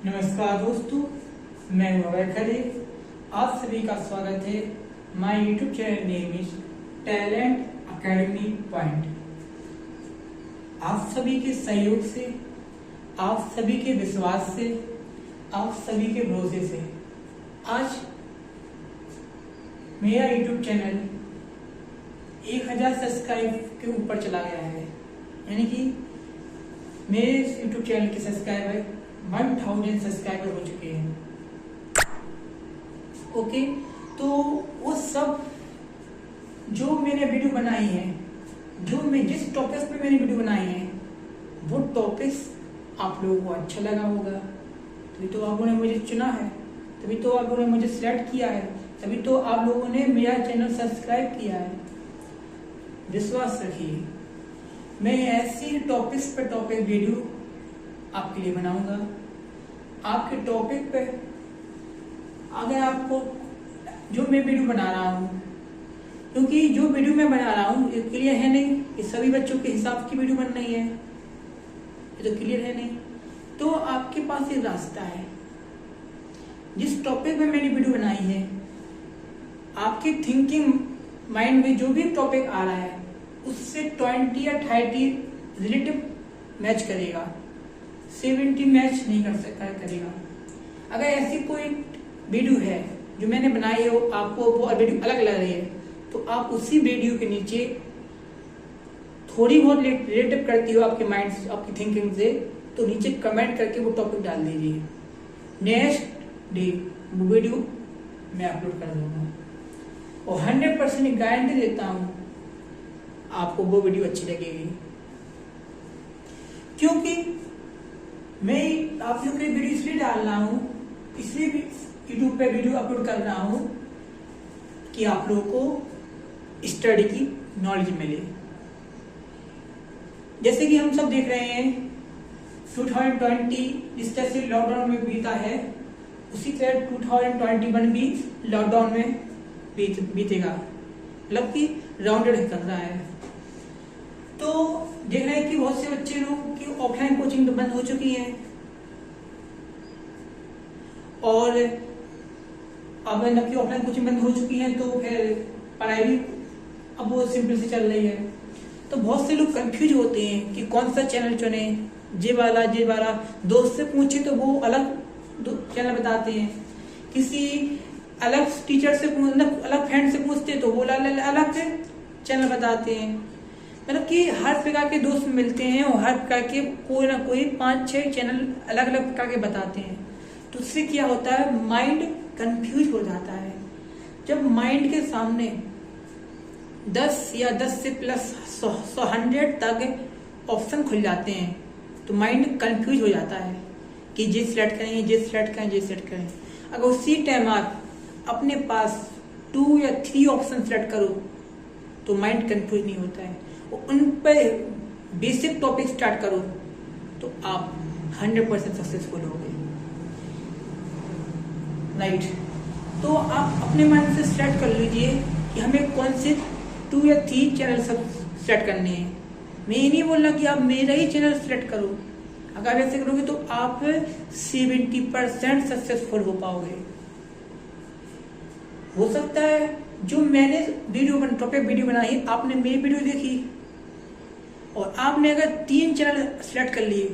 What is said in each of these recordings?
नमस्कार दोस्तों, मैं हूं अभय खरे। आप सभी का स्वागत है my YouTube channel name is talent academy point. आप सभी के सहयोग से, आप सभी के विश्वास से, आप सभी के भरोसे से आज मेरा यूट्यूब चैनल 1000 सब्सक्राइब के ऊपर चला गया है। यानी कि मेरे यूट्यूब चैनल के सब्सक्राइबर 1000 सब्सक्राइबर हो चुके हैं। ओके, तो वो सब जो मैंने वीडियो बनाई है, जो मैं जिस टॉपिक्स पे मैंने वीडियो बनाई है, वो टॉपिक्स आप लोगों को अच्छा लगा होगा, तभी तो आप लोगों ने मुझे चुना है, तभी तो आप लोगों ने मुझे सिलेक्ट किया है, तभी तो आप लोगों ने मेरा चैनल सब्सक्राइब किया है। विश्वास रखिए, मैं ऐसी टॉपिक्स पे टॉपिक वीडियो आपके लिए बनाऊंगा। आपके टॉपिक पे अगर आपको जो मैं वीडियो बना रहा हूँ, क्योंकि जो वीडियो मैं बना रहा हूँ ये क्लियर है नहीं कि सभी बच्चों के हिसाब की वीडियो बन रही है, ये तो क्लियर है नहीं। तो आपके पास एक रास्ता है, जिस टॉपिक पे मैंने वीडियो बनाई है, आपकी थिंकिंग माइंड में जो भी टॉपिक आ रहा है उससे 20 या 30 रिलेटिव मैच करेगा, 70 मैच नहीं करेगा। अगर ऐसी कोई वीडियो है जो मैंने बनाई हो, आपको वो वीडियो अलग लग रही है, तो आप उसी वीडियो के नीचे थोड़ी बहुत रिलेटिव करती हो आपके माइंड से, आपकी थिंकिंग से, तो नीचे कमेंट करके वो टॉपिक डाल दीजिए। नेक्स्ट डे वो वीडियो मैं अपलोड कर दूंगा और 100% गारंटी देता हूं आपको वो वीडियो अच्छी लगेगी। क्योंकि मैं आप लोग के वीडियो इसलिए डाल रहा हूँ, इसलिए भी यूट्यूब पे वीडियो अपलोड कर रहा हूँ कि आप लोगों को स्टडी की नॉलेज मिले। जैसे कि हम सब देख रहे हैं 2020 जिस तरह से लॉकडाउन में बीता है, उसी तरह 2021 भी लॉकडाउन में बीतेगा, मतलब कि राउंडेड कर रहा है। तो देख रहे हैं कि बहुत से बच्चे लोग की ऑफलाइन कोचिंग तो बंद हो चुकी है और अब मतलब कि ऑफलाइन कोचिंग बंद हो चुकी है, तो फिर पढ़ाई भी अब वो सिंपल से चल रही है। तो बहुत से लोग कंफ्यूज होते हैं कि कौन सा चैनल चुने, जे वाला। दोस्त से पूछे तो वो अलग चैनल बताते हैं, किसी अलग टीचर से अलग फ्रेंड से पूछते तो वो अलग चैनल बताते हैं। मतलब कि हर प्रकार के दोस्त मिलते हैं और हर प्रकार के कोई ना कोई 5-6 चैनल अलग अलग प्रकार के बताते हैं। तो उससे क्या होता है, माइंड कंफ्यूज हो जाता है। जब माइंड के सामने 10 या 10 से प्लस 100 तक ऑप्शन खुल जाते हैं तो माइंड कंफ्यूज हो जाता है कि ये सिलेक्ट करें। अगर उसी टाइम आप अपने पास 2 या 3 ऑप्शन सिलेक्ट करो तो माइंड कंफ्यूज नहीं होता है। उन पर बेसिक टॉपिक स्टार्ट करो तो आप 100% सक्सेसफुल होगे। राइट, तो आप अपने माइंड से स्टार्ट कर लीजिए कि हमें कौन से 2 या 3 चैनल सब सेट करने हैं। मैं ये नहीं बोल रहा कि आप मेरा ही चैनल सेलेक्ट करो। अगर ऐसे करोगे तो आप 70% सक्सेसफुल हो पाओगे। हो सकता है जो मैंने टॉपिक वीडियो बनाई, आपने मेरी वीडियो देखी और आपने अगर 3 चैनल सेलेक्ट कर लिए,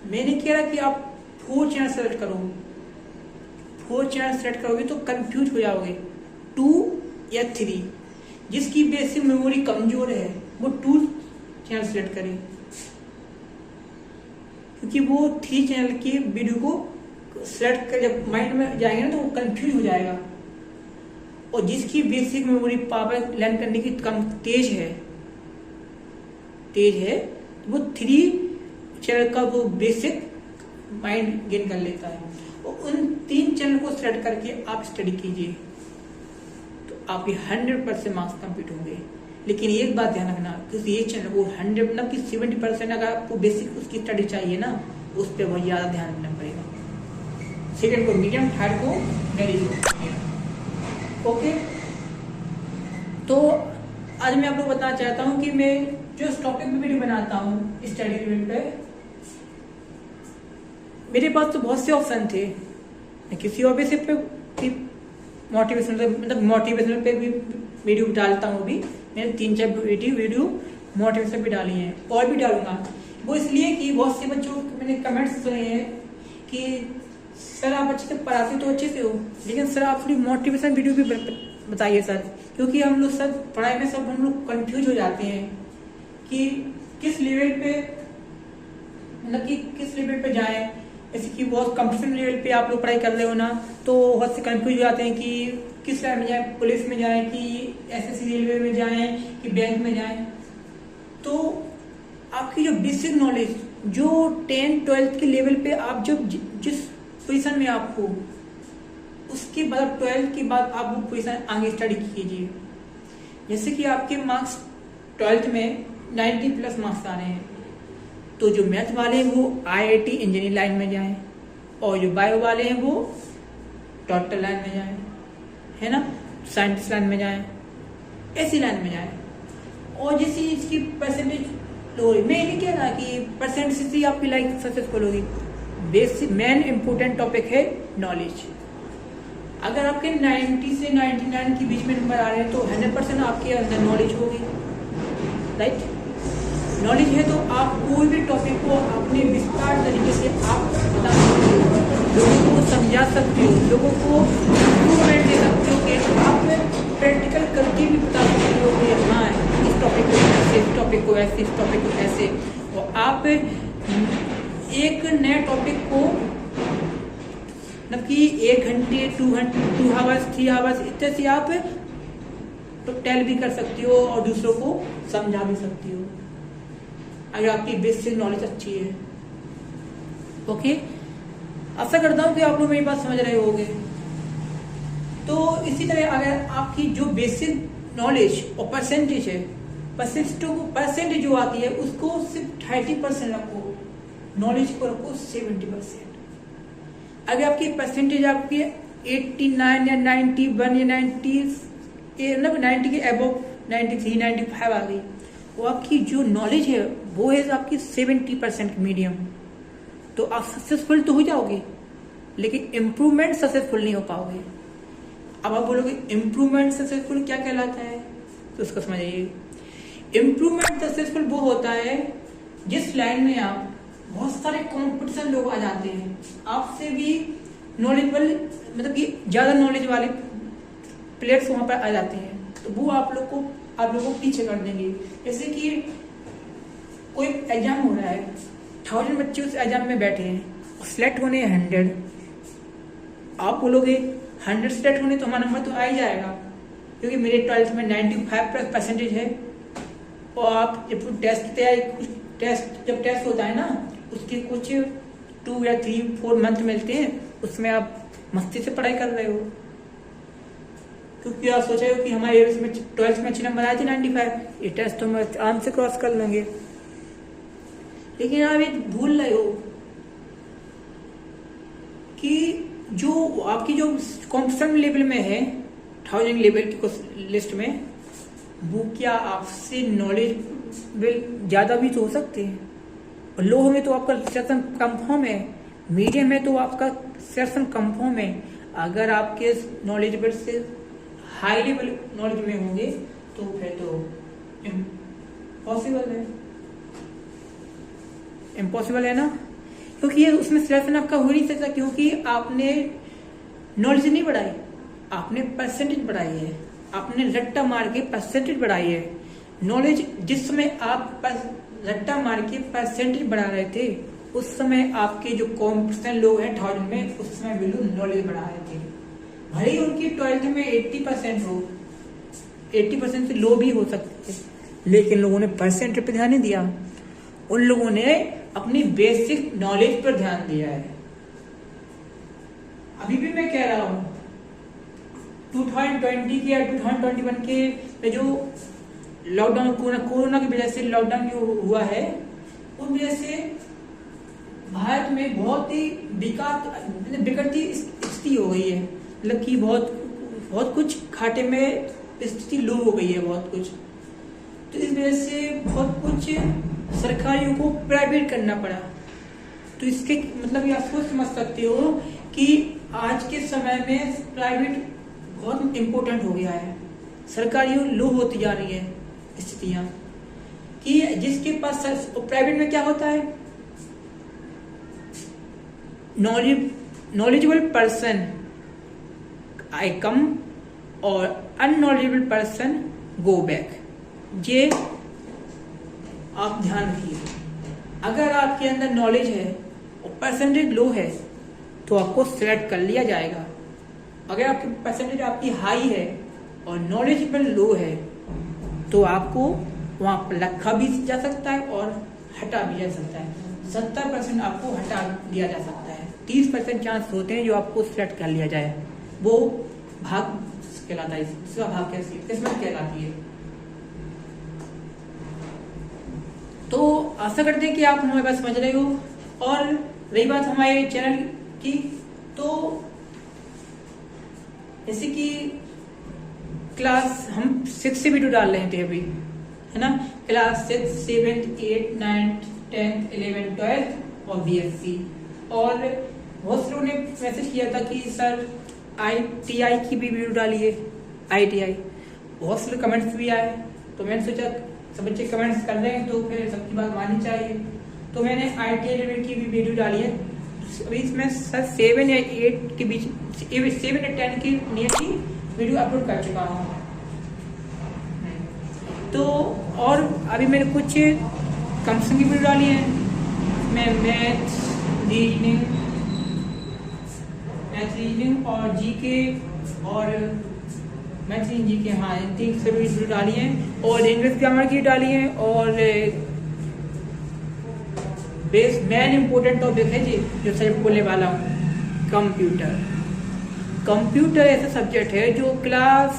मैंने कह रहा कि आप 4 चैनल सेलेक्ट करो। 4 चैनल सेलेक्ट करोगे तो कंफ्यूज हो जाओगे, 2 या 3। जिसकी बेसिक मेमोरी कमजोर है वो 2 चैनल सेलेक्ट करें, क्योंकि वो 3 चैनल की वीडियो को सेलेक्ट कर जब माइंड में जाएंगे ना तो वो कंफ्यूज हो जाएगा। और जिसकी बेसिक मेमोरी पावर लर्न करने की कम तेज है वो 3 चैनल का वो बेसिक माइंड गेन कर लेता है। और उन 3 चैनल को सेलेक्ट करके आप स्टडी कीजिए तो आपके 100% मार्क्स कंप्लीट होंगे। लेकिन एक बात ध्यान रखना, क्योंकि ये चैनल को 100 मतलब कि 70% अगर आपको बेसिक उसकी स्टडी चाहिए ना, उस पर बहुत ज्यादा ध्यान देना पड़ेगा। सेकंड को मीडियम, थर्ड को वेरी ओके। तो आज मैं आपको बताना चाहता हूँ कि मैं जो टॉपिक पे वीडियो बनाता हूँ स्टडी लेवल पे, मेरे पास तो बहुत से ऑप्शन थे, मैं किसी और बेसिस पे भी मोटिवेशनल पे भी वीडियो डालता हूँ। भी मैंने 3-4 वीडियो मोटिवेशन पे डाली हैं और भी डालूंगा। वो इसलिए कि बहुत से बच्चों मैंने कमेंट्स सुने हैं कि सर आप अच्छे से पढ़ाते तो अच्छे से हो, लेकिन सर आप थोड़ी मोटिवेशन वीडियो भी बताइए सर, क्योंकि हम लोग सब पढ़ाई में सब हम लोग कंफ्यूज हो जाते हैं कि किस लेवल पे, मतलब कि किस लेवल पे जाएं। जैसे कि बहुत कंपटीशन लेवल पे आप लोग पढ़ाई कर रहे हो ना, तो बहुत से कंफ्यूज हो जाते हैं कि किस लाइन में जाएं, पुलिस में जाएं कि एसएससी रेलवे में जाएं कि बैंक में जाएं। तो आपकी जो बेसिक नॉलेज जो 10-12 के लेवल पे आप जब जिस पोजीशन में आप हो, उसके बाद 12 के बाद आप वो पोजीशन आगे स्टडी कीजिए। जैसे कि आपके मार्क्स 12th में 90+ मार्क्स आ रहे हैं, तो जो मैथ वाले हैं वो IIT इंजीनियरिंग लाइन में जाएं, और जो बायो वाले हैं वो डॉक्टर लाइन में जाएं, है ना, साइंटिस्ट लाइन में जाएं, ऐसी लाइन में जाएं। और जैसे इसकी परसेंटेज लो, मैं नहीं कह रहा कि परसेंटेज से आपकी लाइफ सक्सेसफुल होगी। बेसिक मेन इंपोर्टेंट टॉपिक है नॉलेज। अगर आपके 90 से 99 के बीच में नंबर आ रहे हैं तो 100% आपके अंदर नॉलेज होगी, राइट। नॉलेज है तो आप कोई भी टॉपिक को अपने विस्तार तरीके से आप बता सकते हो, लोगों को समझा सकते हो, लोगों को इम्प्रूवमेंट दे सकते हो, कि आप प्रैक्टिकल करके भी बता सकते हो कि हाँ इस टॉपिक को ऐसे, इस टॉपिक को ऐसे, इस टॉपिक को ऐसे। और आप एक नए टॉपिक को मतलब कि 1 घंटे 2 आवर्स 3 आवर्स इतने से आप तो टेल भी कर सकती हो और दूसरों को समझा भी सकती हो, अगर आपकी बेसिक नॉलेज अच्छी है। ओके, आशा करता हूँ कि आप लोग मेरी बात समझ रहे होंगे। तो इसी तरह अगर आपकी जो बेसिक नॉलेज और परसेंटेज है, परसेंटेज जो आती है उसको सिर्फ 30% रखो, नॉलेज को रखो 70%। अगर आपकी परसेंटेज आपकी 89 या 91 या 90 के अबव 93 95 आ गई, वो आपकी जो नॉलेज है वो है आपकी 70% मीडियम, तो आप सक्सेसफुल तो हो जाओगे, लेकिन इम्प्रूवमेंट सक्सेसफुल नहीं हो पाओगे। अब आप बोलोगे इम्प्रूवमेंट सक्सेसफुल क्या कहलाता है, तो उसको समझिए। इम्प्रूवमेंट सक्सेसफुल वो होता है जिस लाइन में आप बहुत सारे कॉम्पिटिशन लोग आ जाते हैं, आपसे भी नॉलेजेबल मतलब कि ज्यादा नॉलेज वाले प्लेयर्स वहां पर आ जाते हैं, तो वो आप लोगों को पीछे कर देंगे। जैसे कि कोई एग्जाम हो रहा है, 1000 बच्चे उस एग्जाम में बैठे हैं, सिलेक्ट होने 100, आप बोलोगे 100 सिलेक्ट होने तो हमारा नंबर तो आ ही जाएगा, क्योंकि मेरे 12th में 95% है। और आप जब जब टेस्ट होता है ना, उसके कुछ 2 या 3-4 मंथ मिलते हैं, उसमें आप मस्ती से पढ़ाई कर रहे हो, क्योंकि आप सोच रहे हो कि हमारे 12th में अच्छे नंबर आए थे 95, ये टेस्ट तो मैं आराम से क्रॉस कर लूंगे। लेकिन आप ये भूल रहे हो कि जो आपकी जो कॉम्पिटिशन लेवल में है 1000 लेवल की लिस्ट में, वो क्या आपसे नॉलेज ज्यादा भी तो हो सकते हैं। और लो में तो आपका सेक्शन कंफर्म है, मीडियम में तो आपका सेक्शन कंफर्म है। अगर आपके नॉलेजेबल से हाई लेवल नॉलेज में होंगे तो फिर तो इम्पॉसिबल है ना, क्योंकि ये उसमें सिलेक्शन आपका हो नहीं सकता, क्योंकि आपने नॉलेज नहीं बढ़ाई, आपने परसेंटेज बढ़ाई है, आपने रट्टा मार के परसेंटेज बढ़ाई है। नॉलेज जिस समय आप रट्टा मार के परसेंटेज बढ़ा रहे थे, उस समय आपके जो कॉम्पिटिशन लोग हैं 1000 में, उस समय बिल्कुल नॉलेज बढ़ा रहे थे। भले ही उनकी 12th में 80% हो, 80% से लो भी हो सकते थे, लेकिन लोगों ने परसेंटेज पर ध्यान नहीं दिया, उन लोगों ने अपनी बेसिक नॉलेज पर ध्यान दिया है। अभी भी मैं कह रहा हूं 2020 के या 2021 के जो लॉकडाउन कोरोना की वजह से लॉकडाउन जो हुआ है, उस वजह से भारत में बहुत ही बिगड़ती स्थिति हो गई है, मतलब कि बहुत कुछ घाटे में स्थिति लो हो गई है बहुत कुछ। तो इस वजह से बहुत कुछ सरकारियों को प्राइवेट करना पड़ा, तो इसके मतलब ये आप सोच समझ सकते हो कि आज के समय में प्राइवेट बहुत इम्पोर्टेंट हो गया है, सरकारी लो होती जा रही है स्थितियां, कि जिसके पास प्राइवेट में क्या होता है, नॉलेजेबल पर्सन आई कम और अननॉलेजेबल पर्सन गो बैक। ये आप ध्यान रखिए, अगर आपके अंदर नॉलेज है और परसेंटेज लो है तो आपको सिलेक्ट कर लिया जाएगा। अगर आपकी परसेंटेज आपकी हाई है और नॉलेजेबल लो है तो आपको वहां पर रखा भी जा सकता है और हटा भी जा सकता है। 70% आपको हटा दिया जा सकता है, 30% चांस होते हैं जो आपको सिलेक्ट कर लिया जाए। वो भाग कहलाता है, इसका भाग कैसी किस्मत कहलाती है। तो आशा करते हैं कि आप हमारे बात समझ रहे हो। और रही बात हमारे चैनल की, तो जैसे कि क्लास हम 6 से वीडियो डाल रहे थे अभी, है ना, क्लास 6, 7, 8, 9, 10, 11, 12 और BSc। और बहुत से लोगों ने मैसेज किया था कि सर ITI की भी वीडियो डालिए, ITI। बहुत से कमेंट्स भी आए, तो मैंने सोचा सब बच्चे कमेंट्स कर रहे हैं तो फिर सबकी बात माननी चाहिए, तो मैंने ITI लेवल की भी वीडियो डाली है। अभी इसमें सर 7 या 8 के बीच, 7 या 10 की नियत की वीडियो अपलोड कर चुका हूँ। तो और अभी मैंने कुछ कंपनी की वीडियो डाली है, मैं मैथ्स रीजनिंग और जीके और मैथ्स जीके, हाँ, इन 3 से वीडियो डाली है। और इंग्लिश ग्रामर की डाली है। और बेस मेन इम्पोर्टेंट टॉपिक है जी जो सर बोलने वाला हूँ, कंप्यूटर ऐसा सब्जेक्ट है जो क्लास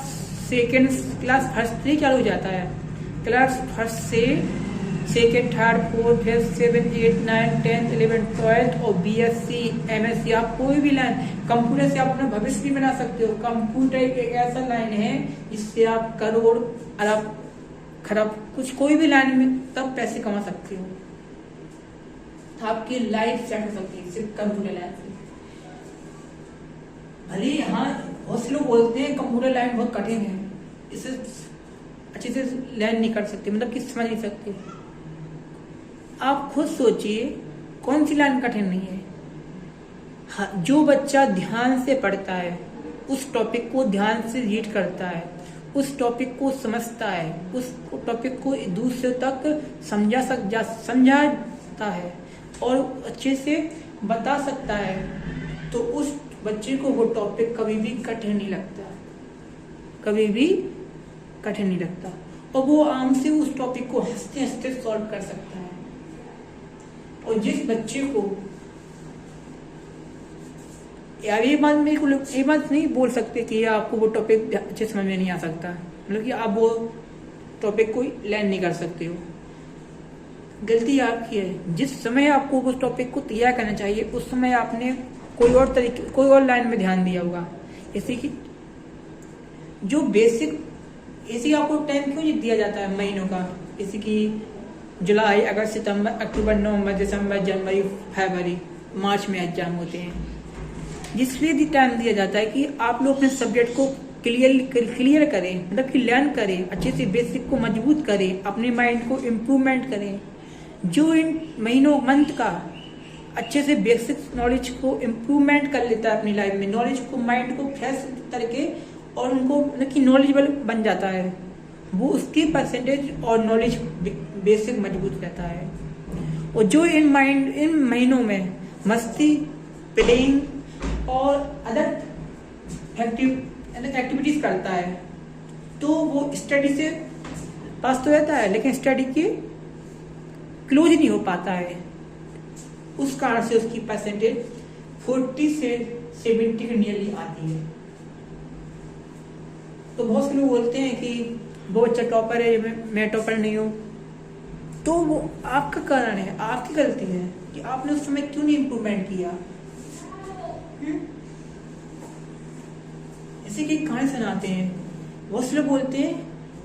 फर्स्ट से चालू हो जाता है। क्लास फर्स्ट से सेकेंड, थर्ड, फोर्थ, फिफ्थ, 7, 8, 9, 10, 11, 12 और BSc MSc, आप कोई भी लाइन कंप्यूटर से आप अपना भविष्य भी बना सकते हो। कंप्यूटर एक ऐसा लाइन है जिससे आप करोड़ अरब खरब कुछ कोई भी लाइन में तब पैसे कमा सकते हो, आपकी लाइफ सेट हो सकती है सिर्फ कंप्यूटर लाइन से। भले हाँ बहुत से लोग बोलते हैं कंप्यूटर लाइन बहुत कठिन है, इसे अच्छे से लर्न नहीं कर सकते, मतलब कि समझ नहीं सकते। आप खुद सोचिए कौन सी लाइन कठिन नहीं है। हाँ, जो बच्चा ध्यान से पढ़ता है, उस टॉपिक को ध्यान से रीड करता है, उस टॉपिक को समझता है, उस टॉपिक को दूसरे तक समझाता है और अच्छे से बता सकता है, तो उस बच्चे को वो टॉपिक कभी भी कठिन नहीं लगता, कभी भी कठिन नहीं लगता, और वो आराम से उस टॉपिक को हंसते हंसते सॉल्व कर सकता है। और जिस बच्चे को यार ये बात नहीं बोल सकते कि आपको वो टॉपिक अच्छे समझ में नहीं आ सकता, मतलब कि आप वो टॉपिक को लर्न नहीं कर सकते हो। गलती आपकी है। जिस समय आपको उस टॉपिक को तैयार करना चाहिए उस समय आपने कोई और लाइन में ध्यान दिया होगा। जैसे कि जो बेसिक, ऐसे आपको टाइम क्यों दिया जाता है महीनों का, जैसे कि जुलाई, अगस्त, सितंबर, अक्टूबर, नवंबर, दिसंबर, जनवरी, फरवरी, मार्च में एग्जाम होते हैं। जिसलिए भी टाइम दिया जाता है कि आप लोग अपने सब्जेक्ट को क्लियर करें, मतलब कि लर्न करें, अच्छे से बेसिक को मजबूत करें, अपने माइंड को इम्प्रूवमेंट करें। जो इन महीनों मंथ का अच्छे से बेसिक नॉलेज को इम्प्रूवमेंट कर लेता है अपनी लाइफ में, नॉलेज को, माइंड को फ्रेश करके, और उनको मतलब कि नॉलेजेबल बन जाता है, वो उसकी परसेंटेज और नॉलेज बेसिक मजबूत रहता है। और जो इन महीनों में मस्ती, प्लेइंग और अदर एक्टिविटीज करता है तो वो स्टडी से पास तो रहता है, लेकिन स्टडी के क्लोज नहीं हो पाता है। उस कारण से उसकी परसेंटेज 40 से 70 के नियरली आती है। तो बहुत से लोग बोलते हैं कि वो बच्चा टॉपर है, मैं टॉपर नहीं हूं, तो वो आपका कारण है, आपकी गलती है कि आपने उस समय क्यों नहीं इम्प्रूवमेंट किया। ऐसे की कहानी सुनाते हैं, बहुत से लोग बोलते हैं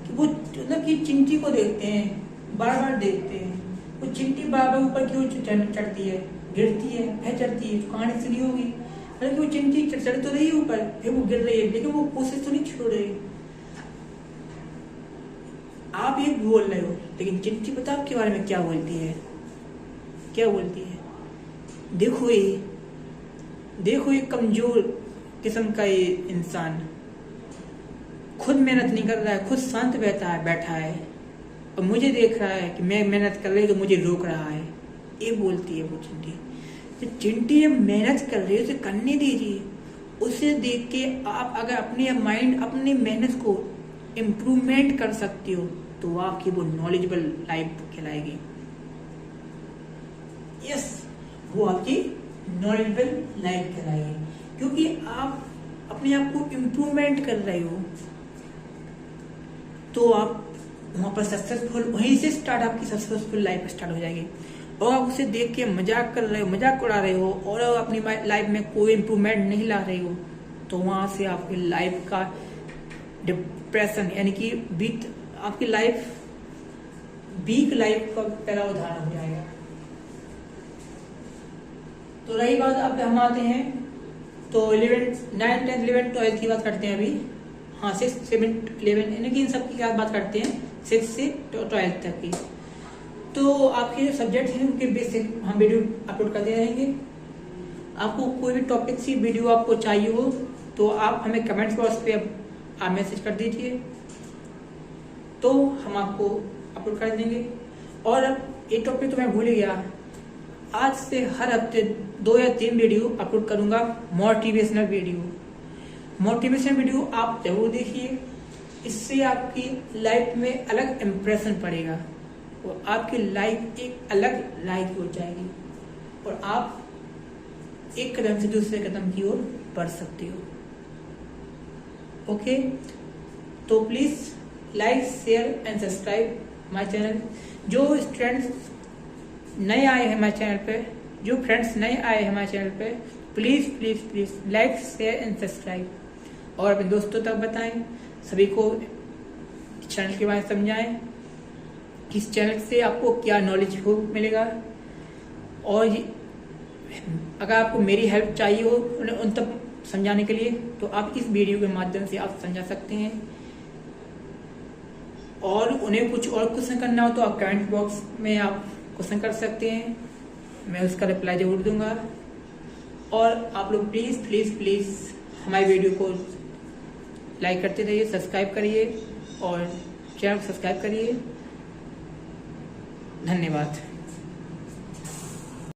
कि वो मतलब कि चिंटी को देखते हैं, बार बार देखते हैं, वो चिंटी बार बार ऊपर क्यों चढ़ती है, गिरती है, फिर चढ़ती है, तो कहानी सुनी होगी। हालांकि वो चिंटी चढ़ तो रही है ऊपर, फिर वो गिर रही है, लेकिन वो कोशिश तो नहीं छोड़ रही। आप ये बोल रहे हो, लेकिन चिंटी पता आपके बारे में क्या बोलती है? क्या बोलती है? देखो ये कमजोर किस्म का ये इंसान खुद मेहनत नहीं कर रहा है, खुद शांत बैठा है और मुझे देख रहा है कि मैं मेहनत कर रही हूँ तो मुझे रोक रहा है। ये बोलती है वो चिंटी। तो चिंटी जब मेहनत कर रही है उसे करने दीजिए। उसे देख के आप अगर अपने माइंड, अपनी मेहनत को इम्प्रूवमेंट कर सकती हो तो आपकी वो नॉलेजेबल लाइफ कहलाएगी। यस, वो आपकी नॉलेजेबल लाइफ कहलाएगी, क्योंकि आप अपने आप को इम्प्रूवमेंट कर रहे हो। तो आप वहां पर सक्सेसफुल, वहीं से स्टार्ट आपकी सक्सेसफुल लाइफ स्टार्ट हो जाएगी। और आप उसे देख के मजाक कर रहे हो, मजाक उड़ा रहे हो और अपनी लाइफ में कोई इम्प्रूवमेंट नहीं ला रहे हो, तो वहां से आपकी लाइफ का डिप्रेशन यानी कि आपकी लाइफ वीक लाइफ का पहला उदाहरण हो जाएगा। तो रही बात, अब हम आते हैं तो 11th, 9th, 10th, 11th, 12th की बात करते हैं अभी। हाँ, 6th, 7th, 11th यानी कि इन सब की बात करते हैं 6th से 12th तक की। तो आपके जो सब्जेक्ट हैं उनके बेसिक हम वीडियो अपलोड करते रहेंगे। आपको कोई भी टॉपिक से वीडियो आपको चाहिए हो तो आप हमें कमेंट बॉक्स पे आप मैसेज कर दीजिए, तो हम आपको अपलोड कर देंगे। और ये टॉपिक तो मैं भूल ही गया, आज से हर हफ्ते 2 या 3 वीडियो अपलोड करूंगा, मोटिवेशनल वीडियो आप जरूर देखिए। इससे आपकी लाइफ में अलग इम्प्रेशन पड़ेगा और आपकी लाइफ एक अलग लाइफ हो जाएगी और आप एक कदम से दूसरे कदम की ओर बढ़ सकते हो। ओके, तो please like, share and subscribe my channel. जो स्टूडेंट्स नए आए हैं हमारे चैनल पे, जो फ्रेंड्स नए आए हैं हमारे चैनल पे, please please please like, share and subscribe और अपने दोस्तों तक बताएं, सभी को चैनल के बारे में समझाएं, इस चैनल से आपको क्या नॉलेज हो मिलेगा। और अगर आपको मेरी हेल्प चाहिए हो उन तक समझाने के लिए तो आप इस वीडियो के माध्यम से आप समझा सकते हैं। और उन्हें कुछ और क्वेश्चन करना हो तो आप कमेंट बॉक्स में आप क्वेश्चन कर सकते हैं, मैं उसका रिप्लाई जरूर दूंगा। और आप लोग प्लीज प्लीज प्लीज हमारी वीडियो को लाइक करते रहिए, सब्सक्राइब करिए और चैनल को सब्सक्राइब करिए। धन्यवाद।